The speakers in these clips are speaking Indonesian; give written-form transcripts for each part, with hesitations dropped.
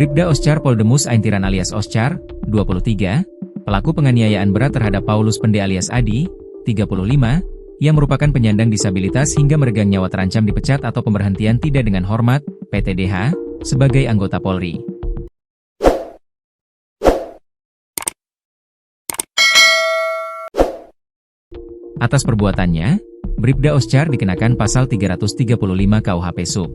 Bribda Oscar Poldemus Aintiran alias Oscar, 23, pelaku penganiayaan berat terhadap Paulus Pende alias Adi, 35, yang merupakan penyandang disabilitas hingga meregang nyawa terancam dipecat atau pemberhentian tidak dengan hormat, PTDH, sebagai anggota Polri. Atas perbuatannya, Bribda Oscar dikenakan pasal 335 KUHP Sub.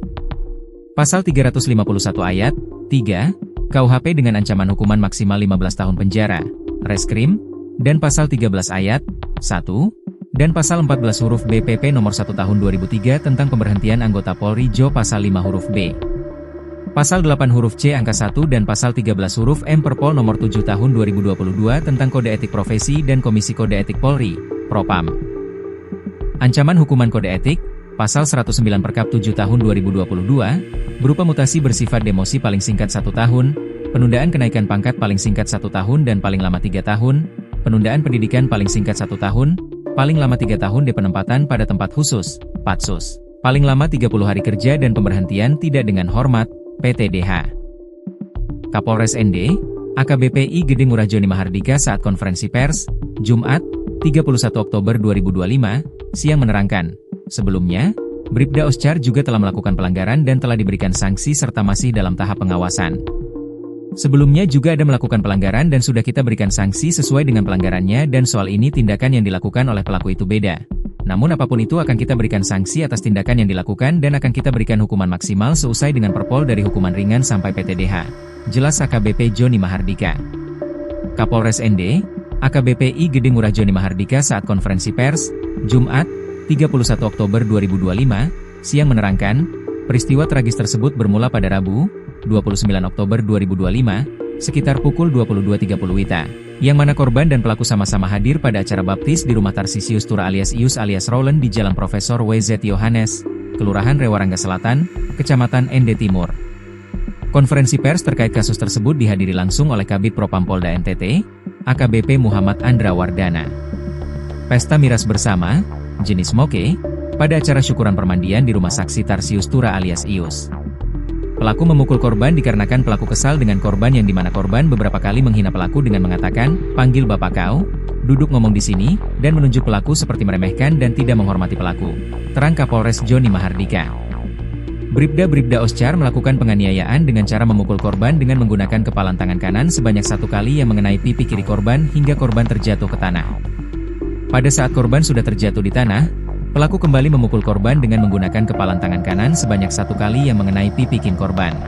Pasal 351 ayat 3 KUHP dengan ancaman hukuman maksimal 15 tahun penjara, Reskrim, dan pasal 13 ayat 1 dan pasal 14 huruf B PP nomor 1 tahun 2003 tentang pemberhentian anggota Polri Jo pasal 5 huruf B. Pasal 8 huruf C angka 1 dan pasal 13 huruf M Perpol nomor 7 tahun 2022 tentang Kode Etik Profesi dan Komisi Kode Etik Polri, Propam. Ancaman hukuman kode etik, pasal 109 Perkap 7 tahun 2022, berupa mutasi bersifat demosi paling singkat 1 tahun, penundaan kenaikan pangkat paling singkat 1 tahun dan paling lama 3 tahun, penundaan pendidikan paling singkat 1 tahun, paling lama 3 tahun penempatan pada tempat khusus, PATSUS, paling lama 30 hari kerja dan pemberhentian tidak dengan hormat, PTDH. Kapolres ND, AKBP I Gede Ngurah Joni Mahardika saat konferensi pers, Jumat, 31 Oktober 2025, siang menerangkan, sebelumnya, Bribda Oscar juga telah melakukan pelanggaran dan telah diberikan sanksi serta masih dalam tahap pengawasan. Sebelumnya juga ada melakukan pelanggaran dan sudah kita berikan sanksi sesuai dengan pelanggarannya dan soal ini tindakan yang dilakukan oleh pelaku itu beda. Namun apapun itu akan kita berikan sanksi atas tindakan yang dilakukan dan akan kita berikan hukuman maksimal seusai dengan Perpol dari hukuman ringan sampai PTDH. Jelas AKBP Joni Mahardika. Kapolres ND, AKBP I Gede Ngurah Joni Mahardika saat konferensi pers, Jumat, 31 Oktober 2025, siang menerangkan, peristiwa tragis tersebut bermula pada Rabu, 29 Oktober 2025, sekitar pukul 22.30 WITA, yang mana korban dan pelaku sama-sama hadir pada acara baptis di rumah Tarsisius Tura alias Ius alias Roland di Jalan Profesor WZ Yohanes, Kelurahan Rewarangga Selatan, Kecamatan ND Timur. Konferensi pers terkait kasus tersebut dihadiri langsung oleh Kabid Propam Polda NTT, AKBP Muhammad Andra Wardana. Pesta miras bersama, jenis moke, pada acara syukuran permandian di rumah saksi Tarsius Tura alias Ius. Pelaku memukul korban dikarenakan pelaku kesal dengan korban yang dimana korban beberapa kali menghina pelaku dengan mengatakan, panggil bapak kau, duduk ngomong di sini, dan menunjuk pelaku seperti meremehkan dan tidak menghormati pelaku. Terang Kapolres Joni Mahardika. Bribda Oscar melakukan penganiayaan dengan cara memukul korban dengan menggunakan kepalan tangan kanan sebanyak 1 kali yang mengenai pipi kiri korban hingga korban terjatuh ke tanah. Pada saat korban sudah terjatuh di tanah, pelaku kembali memukul korban dengan menggunakan kepalan tangan kanan sebanyak 1 kali yang mengenai pipi kiri korban.